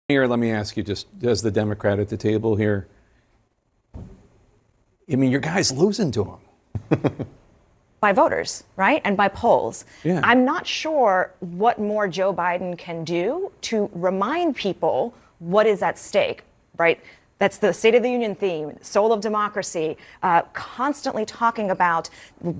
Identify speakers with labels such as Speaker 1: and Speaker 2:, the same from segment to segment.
Speaker 1: Here, let me ask you, just as the Democrat at the table here, I mean, your guy's losing to him.
Speaker 2: By voters, right? And by polls.
Speaker 1: Yeah.
Speaker 2: I'm not sure what more Joe Biden can do to remind people what is at stake, right? That's the State of the Union theme, soul of democracy, constantly talking about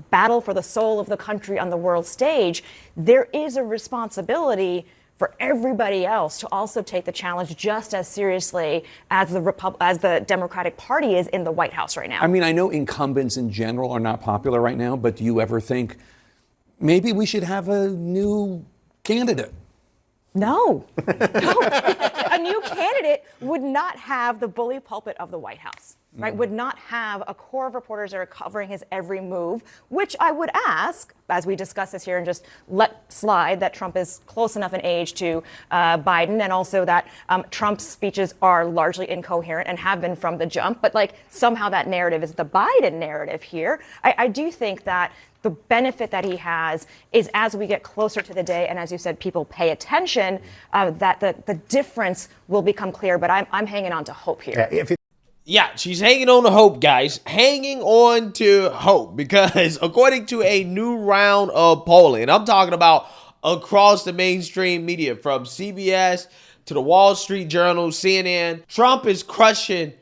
Speaker 2: battle for the soul of the country on the world stage. There is a responsibility for everybody else to also take the challenge just as seriously as the Democratic Party is in the White House right now.
Speaker 1: I mean, I know incumbents in general are not popular right now, but do you ever think maybe we should have a new candidate?
Speaker 2: No. A new candidate would not have the bully pulpit of the White House, right? Would not have a core of reporters that are covering his every move, which I would ask, as we discuss this here and just let slide that Trump is close enough in age to Biden, and also that Trump's speeches are largely incoherent and have been from the jump. But like somehow that narrative is the Biden narrative here. I do think that the benefit that he has is as we get closer to the day, and as you said, people pay attention, that the difference will become clear. But I'm hanging on to hope here.
Speaker 3: Yeah, she's hanging on to hope, guys. Hanging on to hope, because according to a new round of polling, and I'm talking about across the mainstream media, from CBS to the Wall Street Journal, CNN, Trump is crushing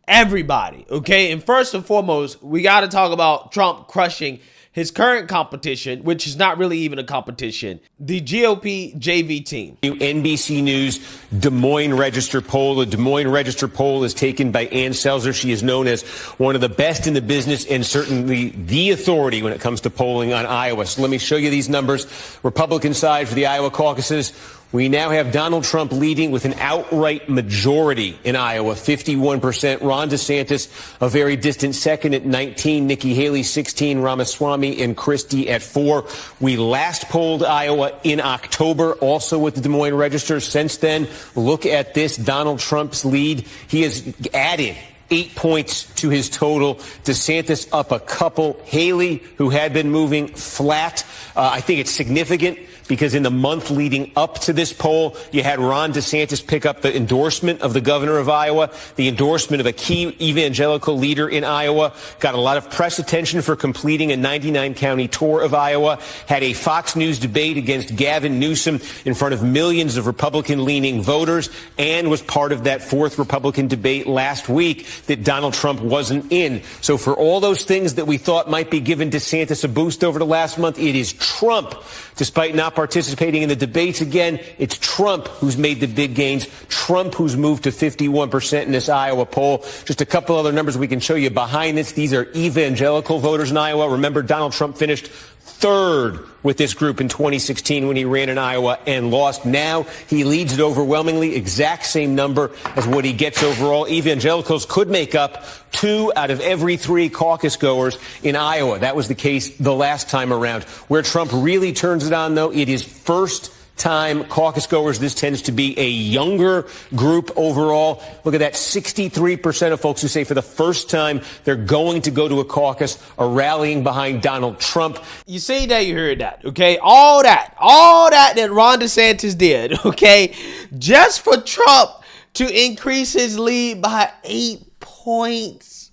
Speaker 3: everybody, okay? And first and foremost, we got to talk about Trump crushing his current competition, which is not really even a competition, the GOP JV team.
Speaker 4: NBC News Des Moines Register poll. The Des Moines Register poll is taken by Ann Selzer. She is known as one of the best in the business and certainly the authority when it comes to polling on Iowa. So let me show you these numbers. Republican side for the Iowa caucuses. We now have Donald Trump leading with an outright majority in Iowa, 51%. Ron DeSantis, a very distant second at 19. Nikki Haley, 16. Ramaswamy and Christie at 4. We last polled Iowa in October, also with the Des Moines Register. Since then, look at this, Donald Trump's lead. He has added 8 points to his total. DeSantis up a couple. Haley, who had been moving flat. I think it's significant because in the month leading up to this poll, you had Ron DeSantis pick up the endorsement of the governor of Iowa, the endorsement of a key evangelical leader in Iowa, got a lot of press attention for completing a 99-county tour of Iowa, had a Fox News debate against Gavin Newsom in front of millions of Republican-leaning voters, and was part of that fourth Republican debate last week that Donald Trump wasn't in. So for all those things that we thought might be giving DeSantis a boost over the last month, it is Trump, despite not participating in the debates again. It's Trump who's made the big gains. Trump who's moved to 51% in this Iowa poll. Just a couple other numbers we can show you behind this. These are evangelical voters in Iowa. Remember, Donald Trump finished third with this group in 2016 when he ran in Iowa and lost. Now he leads it overwhelmingly, exact same number as what he gets overall. Evangelicals could make up 2 out of every 3 caucus goers in Iowa. That was the case the last time around. Where Trump really turns it on, though, it is first-time caucus goers. This tends to be a younger group overall. Look at that, 63% of folks who say for the first time they're going to go to a caucus are rallying behind Donald Trump.
Speaker 3: You see that, you heard that, okay? All that Ron DeSantis did, okay? Just for Trump to increase his lead by 8 points.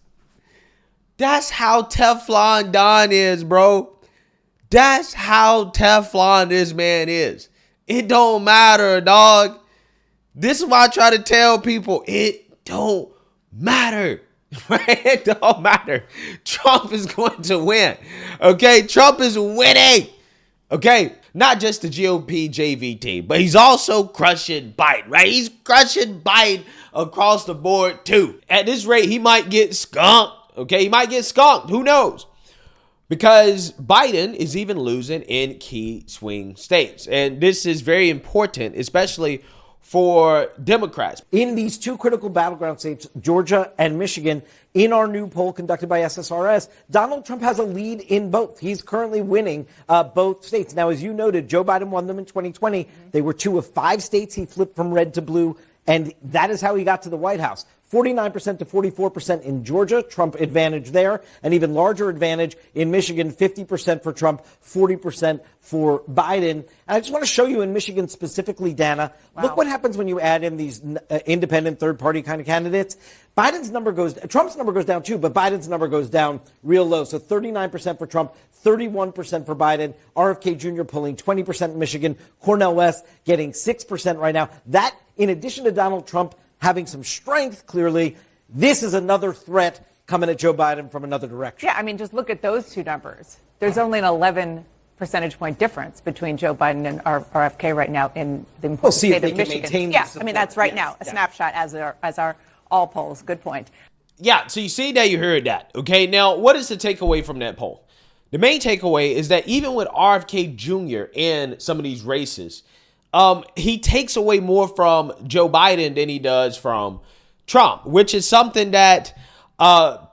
Speaker 3: That's how Teflon Don is, bro. That's how Teflon this man is. It don't matter, dog. This is why I try to tell people, it don't matter. Right? It don't matter. Trump is going to win. Okay? Trump is winning. Okay? Not just the GOP JV team, but he's also crushing Biden, right? He's crushing Biden across the board, too. At this rate, he might get skunked. Okay? He might get skunked. Who knows? Because Biden is even losing in key swing states. And this is very important, especially for Democrats.
Speaker 5: In these 2 critical battleground states, Georgia and Michigan, in our new poll conducted by SSRS, Donald Trump has a lead in both. He's currently winning both states. Now, as you noted, Joe Biden won them in 2020. They were 2 of 5 states he flipped from red to blue. And that is how he got to the White House. 49% to 44% in Georgia. Trump advantage there. An even larger advantage in Michigan, 50% for Trump, 40% for Biden. And I just want to show you in Michigan specifically, Dana, look what happens when you add in these independent third-party kind of candidates. Trump's number goes down too, but Biden's number goes down real low. So 39% for Trump, 31% for Biden. RFK Jr. pulling 20% in Michigan. Cornel West getting 6% right now. That, in addition to Donald Trump having some strength, clearly, this is another threat coming at Joe Biden from another direction.
Speaker 6: Yeah, I mean, just look at those two numbers. There's only an 11 percentage point difference between Joe Biden and RFK right now in the important state of Michigan. Yeah, I mean, that's right now, a snapshot as our all polls. Good point.
Speaker 3: Yeah, so you see that, you heard that. Okay, now what is the takeaway from that poll? The main takeaway is that even with RFK Jr. in some of these races, he takes away more from Joe Biden than he does from Trump, which is something that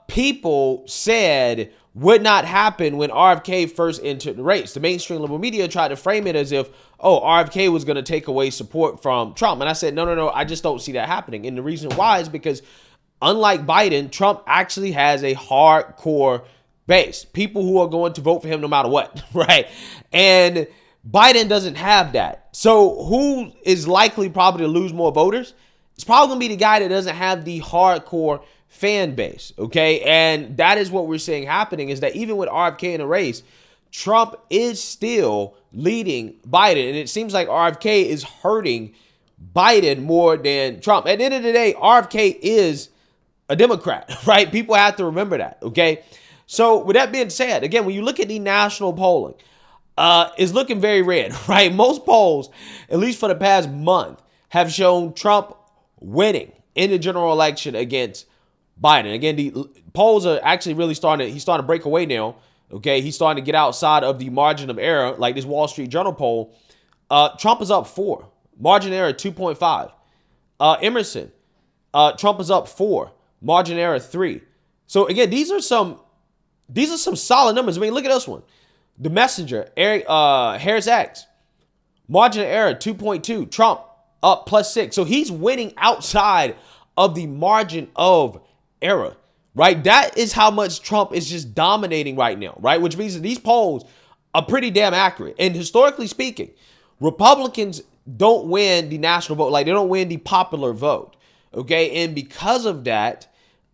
Speaker 3: people said would not happen when RFK first entered the race. The mainstream liberal media tried to frame it as if, oh, RFK was going to take away support from Trump. And I said, no, I just don't see that happening. And the reason why is because unlike Biden, Trump actually has a hardcore base. People who are going to vote for him no matter what, right? And Biden doesn't have that. So who is likely probably to lose more voters? It's probably going to be the guy that doesn't have the hardcore fan base, okay? And that is what we're seeing happening, is that even with RFK in the race, Trump is still leading Biden. And it seems like RFK is hurting Biden more than Trump. At the end of the day, RFK is a Democrat, right? People have to remember that, okay? So with that being said, again, when you look at the national polling, it's looking very red, right? Most polls, at least for the past month, have shown Trump winning in the general election against Biden. Again, the polls are actually really he's starting to break away now. Okay, he's starting to get outside of the margin of error, like this Wall Street Journal poll. Trump is up 4. Margin of error 2.5. Emerson, Trump is up 4. Margin of error 3. So again, these are some solid numbers. I mean, look at this one. The Messenger, Harris X, margin of error 2.2. Trump up +6. So he's winning outside of the margin of error, right? That is how much Trump is just dominating right now, right? Which means that these polls are pretty damn accurate. And historically speaking, Republicans don't win the national vote. Like, they don't win the popular vote, okay? And because of that,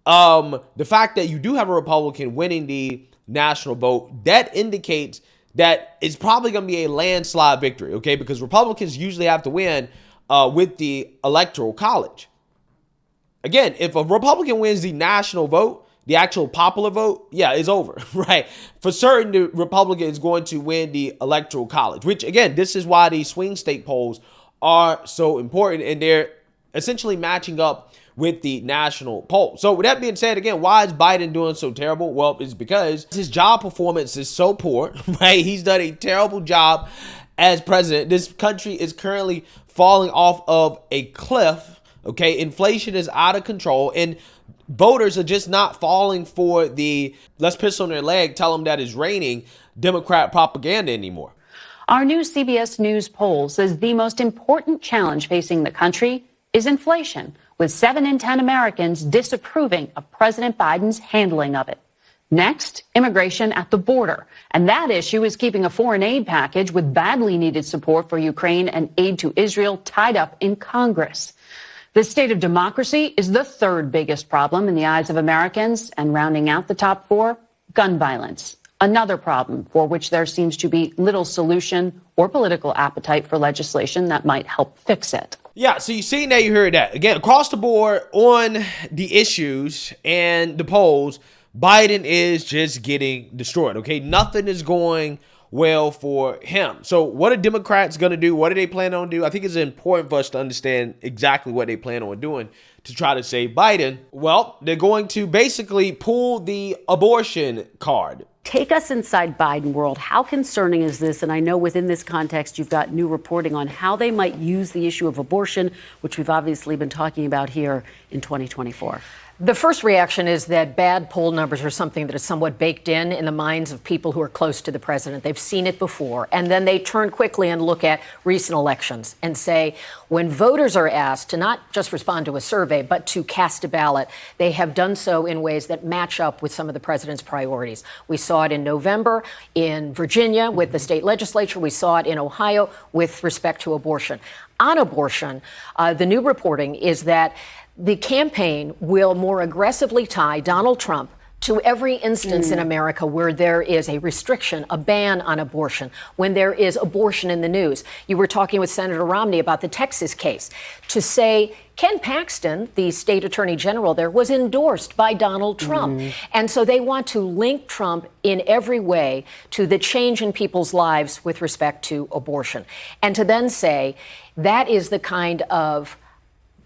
Speaker 3: the fact that you do have a Republican winning the national vote, that indicates that it's probably going to be a landslide victory, okay? Because Republicans usually have to win with the Electoral College. Again, if a Republican wins the national vote, the actual popular vote, yeah, it's over, right? For certain, the Republican is going to win the Electoral College, which, again, this is why these swing state polls are so important, and they're essentially matching up with the national poll. So with that being said, again, why is Biden doing so terrible? Well, it's because his job performance is so poor, right? He's done a terrible job as president. This country is currently falling off of a cliff, okay? Inflation is out of control, and voters are just not falling for the let's piss on their leg, tell them that it's raining Democrat propaganda anymore.
Speaker 7: Our new CBS News poll says the most important challenge facing the country is inflation, with 7 in 10 Americans disapproving of President Biden's handling of it. Next, immigration at the border. And that issue is keeping a foreign aid package with badly needed support for Ukraine and aid to Israel tied up in Congress. The state of democracy is the third biggest problem in the eyes of Americans. And rounding out the top 4, gun violence. Another problem for which there seems to be little solution or political appetite for legislation that might help fix it.
Speaker 3: Yeah, so you see now, you heard that. Again, across the board on the issues and the polls, Biden is just getting destroyed, okay? Nothing is going well for him. So what are Democrats going to do? What do they plan on doing? I think it's important for us to understand exactly what they plan on doing to try to save Biden. Well, they're going to basically pull the abortion card.
Speaker 8: Take us inside Biden world. How concerning is this? And I know within this context, you've got new reporting on how they might use the issue of abortion, which we've obviously been talking about here in 2024.
Speaker 9: The first reaction is that bad poll numbers are something that is somewhat baked in the minds of people who are close to the president. They've seen it before. And then they turn quickly and look at recent elections and say, when voters are asked to not just respond to a survey, but to cast a ballot, they have done so in ways that match up with some of the president's priorities. We saw it in November in Virginia with the state legislature. We saw it in Ohio with respect to abortion. On abortion, the new reporting is that the campaign will more aggressively tie Donald Trump to every instance in America where there is a restriction, a ban on abortion, when there is abortion in the news. You were talking with Senator Romney about the Texas case. To say Ken Paxton, the state attorney general there, was endorsed by Donald Trump. And so they want to link Trump in every way to the change in people's lives with respect to abortion. And to then say that is the kind of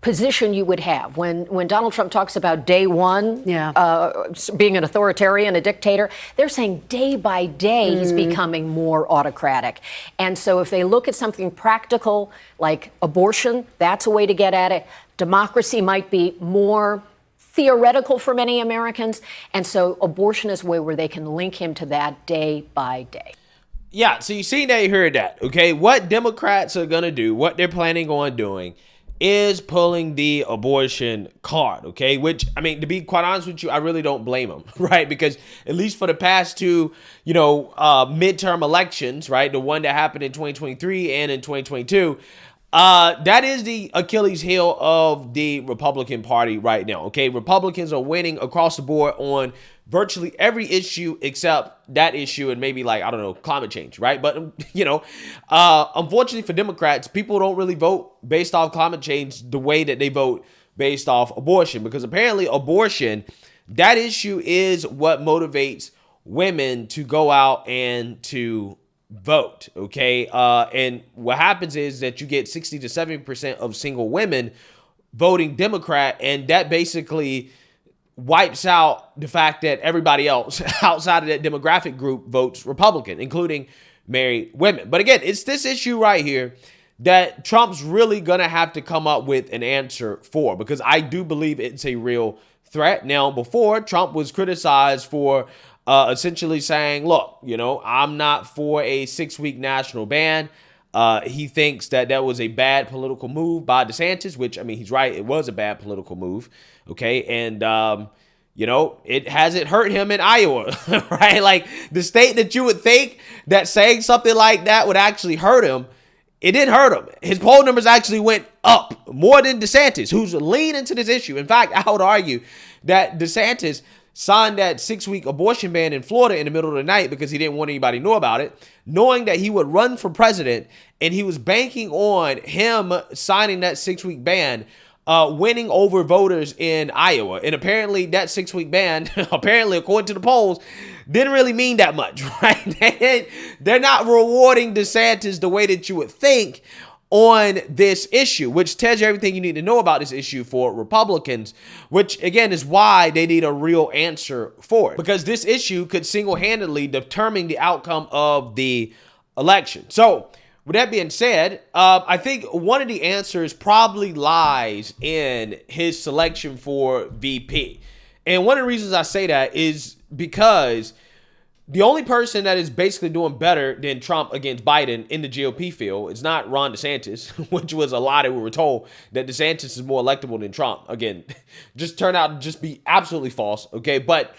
Speaker 9: position you would have when Donald Trump talks about day one, being an authoritarian, a dictator. They're saying day by day he's becoming more autocratic. And so if they look at something practical like abortion, that's a way to get at it. Democracy might be more theoretical for many Americans. And so abortion is a way where they can link him to that day by day.
Speaker 3: Yeah, so you see that, you heard that, okay? What Democrats are going to do, what they're planning on doing, is pulling the abortion card, okay? Which, I mean, to be quite honest with you, I really don't blame them, right? Because at least for the past two, midterm elections, right? The one that happened in 2023 and in 2022, that is the Achilles heel of the Republican Party right now, okay? Republicans are winning across the board on virtually every issue except that issue and maybe climate change, right? But, unfortunately for Democrats, people don't really vote based off climate change the way that they vote based off abortion, because apparently abortion, that issue is what motivates women to go out and to vote, okay? And what happens is that you get 60 to 70% of single women voting Democrat, and that basically wipes out the fact that everybody else outside of that demographic group votes Republican, including married women. But again, it's this issue right here that Trump's really going to have to come up with an answer for, because I do believe it's a real threat. Now, before, Trump was criticized for essentially saying, look, I'm not for a 6-week national ban. He thinks that was a bad political move by DeSantis, which, I mean, he's right. It was a bad political move. Okay. And, it hasn't hurt him in Iowa, right? Like the state that you would think that saying something like that would actually hurt him, it didn't hurt him. His poll numbers actually went up more than DeSantis, who's leaned into this issue. In fact, I would argue that DeSantis signed that 6-week abortion ban in Florida in the middle of the night because he didn't want anybody to know about it, knowing that he would run for president, and he was banking on him signing that 6-week ban, winning over voters in Iowa. And apparently that 6-week ban, apparently according to the polls, didn't really mean that much, right? They're not rewarding DeSantis the way that you would think on this issue, which tells you everything you need to know about this issue for Republicans, which again is why they need a real answer for it, because this issue could single-handedly determine the outcome of the election. So with that being said, I think one of the answers probably lies in his selection for VP. And one of the reasons I say that is because the only person that is basically doing better than Trump against Biden in the GOP field is not Ron DeSantis, which was a lie that we were told that DeSantis is more electable than Trump. Again, just turned out to just be absolutely false. Okay. But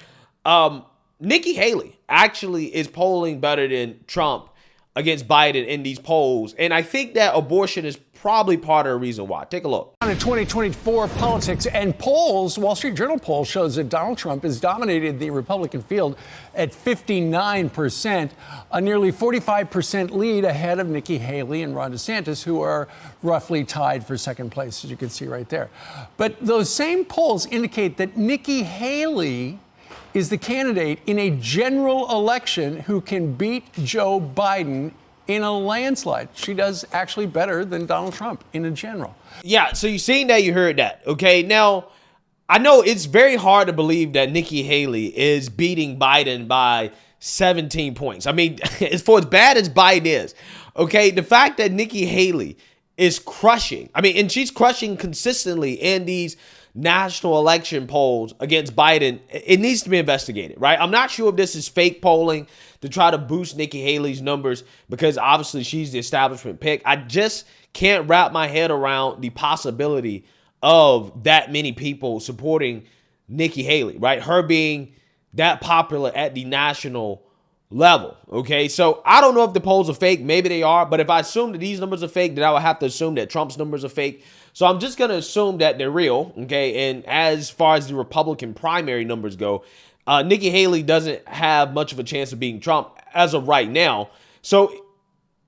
Speaker 3: Nikki Haley actually is polling better than Trump against Biden in these polls. And I think that abortion is probably part of the reason why. Take a look.
Speaker 10: In 2024 politics and polls, Wall Street Journal poll shows that Donald Trump has dominated the Republican field at 59%, a nearly 45% lead ahead of Nikki Haley and Ron DeSantis, who are roughly tied for second place, as you can see right there. But those same polls indicate that Nikki Haley is the candidate in a general election who can beat Joe Biden in a landslide. She does actually better than Donald Trump in a general.
Speaker 3: Yeah, so you seen that, you heard that. Okay, now, I know it's very hard to believe that Nikki Haley is beating Biden by 17 points. I mean, for as bad as Biden is, okay, the fact that Nikki Haley is crushing. I mean, and she's crushing consistently in these national election polls against Biden. It needs to be investigated, right? I'm not sure if this is fake polling to try to boost Nikki Haley's numbers because obviously she's the establishment pick. I just can't wrap my head around the possibility of that many people supporting Nikki Haley, right? Her being that popular at the national level. Okay, so I don't know if the polls are fake. Maybe they are, but if I assume that these numbers are fake, then I would have to assume that Trump's numbers are fake. So I'm just going to assume that they're real. Okay, and as far as the Republican primary numbers go, Nikki Haley doesn't have much of a chance of beating Trump as of right now. So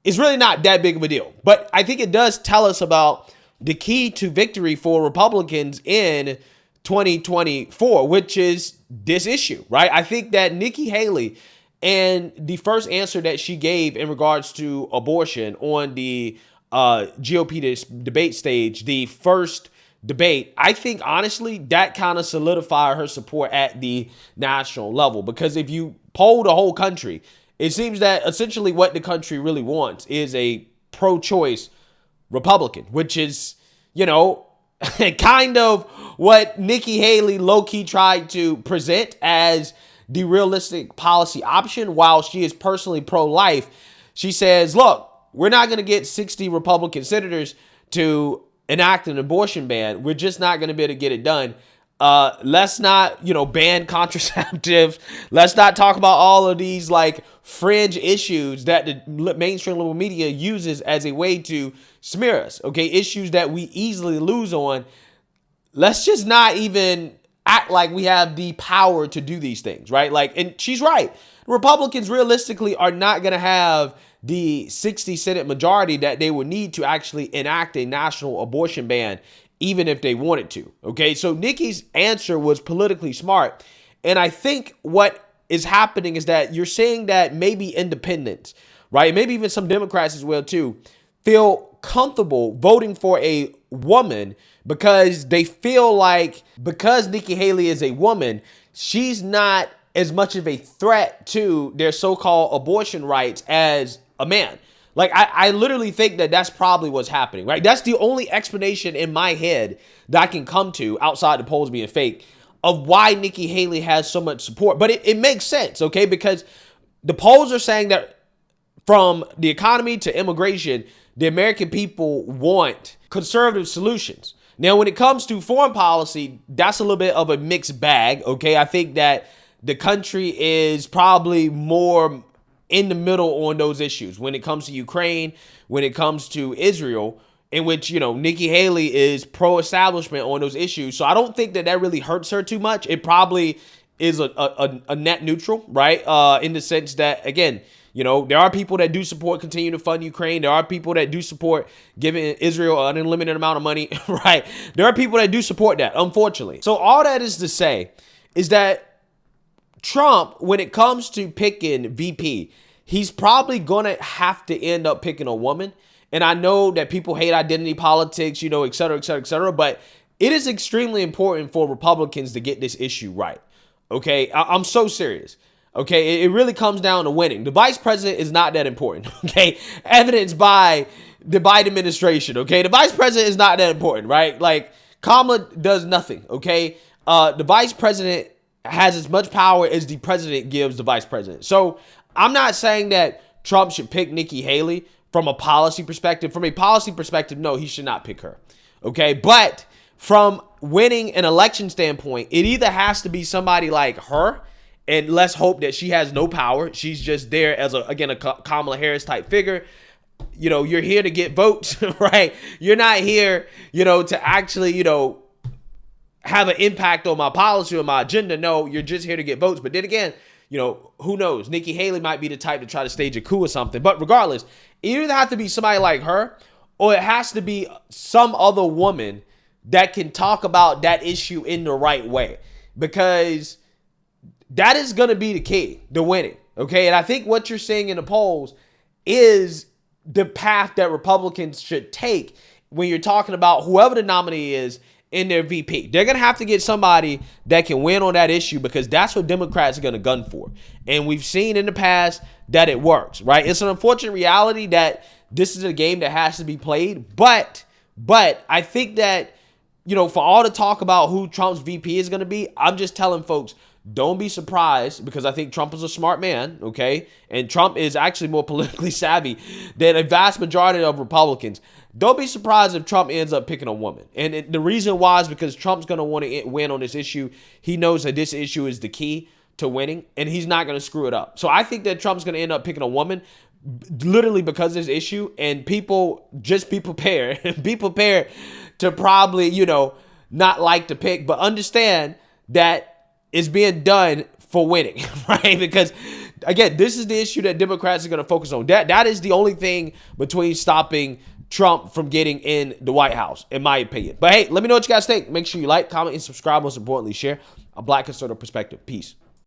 Speaker 3: it's really not that big of a deal. But I think it does tell us about the key to victory for Republicans in 2024, which is this issue, right? I think that Nikki Haley and the first answer that she gave in regards to abortion on the GOP debate stage, the first debate, I think honestly that kind of solidified her support at the national level. Because if you poll the whole country, it seems that essentially what the country really wants is a pro-choice Republican, which is, you know, kind of what Nikki Haley low-key tried to present as the realistic policy option. While she is personally pro-life, she says, look, we're not going to get 60 Republican senators to enact an abortion ban. We're just not going to be able to get it done. Let's not, ban contraceptives. Let's not talk about all of these like fringe issues that the mainstream liberal media uses as a way to smear us. Okay, issues that we easily lose on. Let's just not even act like we have the power to do these things, right? Like, and she's right. Republicans realistically are not going to have the 60 Senate majority that they would need to actually enact a national abortion ban, even if they wanted to. Okay, so Nikki's answer was politically smart. And I think what is happening is that you're saying that maybe independents, right? Maybe even some Democrats as well too, feel comfortable voting for a woman because they feel like because Nikki Haley is a woman, she's not as much of a threat to their so-called abortion rights as a man. Like, I literally think that that's probably what's happening, right? That's the only explanation in my head that I can come to outside the polls being fake of why Nikki Haley has so much support. But it makes sense, okay? Because the polls are saying that from the economy to immigration, the American people want conservative solutions. Now, when it comes to foreign policy, that's a little bit of a mixed bag, okay? I think that the country is probably more in the middle on those issues when it comes to Ukraine, when it comes to Israel, in which, Nikki Haley is pro-establishment on those issues. So I don't think that really hurts her too much. It probably is a net neutral, right? In the sense that, again, there are people that do support continuing to fund Ukraine. There are people that do support giving Israel an unlimited amount of money, right? There are people that do support that, unfortunately. So all that is to say is that Trump, when it comes to picking VP, he's probably going to have to end up picking a woman. And I know that people hate identity politics, et cetera, et cetera, et cetera. But it is extremely important for Republicans to get this issue right. Okay, I'm so serious. Okay, it really comes down to winning. The vice president is not that important. Okay, evidenced by the Biden administration. Okay, the vice president is not that important, right? Like, Kamala does nothing. Okay, the vice president has as much power as the president gives the vice president. So I'm not saying that Trump should pick Nikki Haley from a policy perspective. From a policy perspective, no, he should not pick her. Okay, but from winning an election standpoint, it either has to be somebody like her, and let's hope that she has no power. She's just there as a Kamala Harris type figure. You're here to get votes, right? You're not here, to actually, have an impact on my policy or my agenda. No, you're just here to get votes. But then again, who knows? Nikki Haley might be the type to try to stage a coup or something. But regardless, it either have to be somebody like her or it has to be some other woman that can talk about that issue in the right way. Because that is going to be the key to winning. Okay. And I think what you're seeing in the polls is the path that Republicans should take when you're talking about whoever the nominee is in their VP. They're going to have to get somebody that can win on that issue because that's what Democrats are going to gun for. And we've seen in the past that it works, right? It's an unfortunate reality that this is a game that has to be played. But I think that, for all the talk about who Trump's VP is going to be, I'm just telling folks, don't be surprised, because I think Trump is a smart man, okay? And Trump is actually more politically savvy than a vast majority of Republicans. Don't be surprised if Trump ends up picking a woman. And the reason why is because Trump's going to want to win on this issue. He knows that this issue is the key to winning, and he's not going to screw it up. So I think that Trump's going to end up picking a woman literally because of this issue. And people, just be prepared. Be prepared to probably, not like to pick, but understand that it's being done for winning, right? Because, again, this is the issue that Democrats are going to focus on. That is the only thing between stopping Trump from getting in the White House, in my opinion. But, hey, let me know what you guys think. Make sure you like, comment, and subscribe. Most importantly, share a Black conservative perspective. Peace.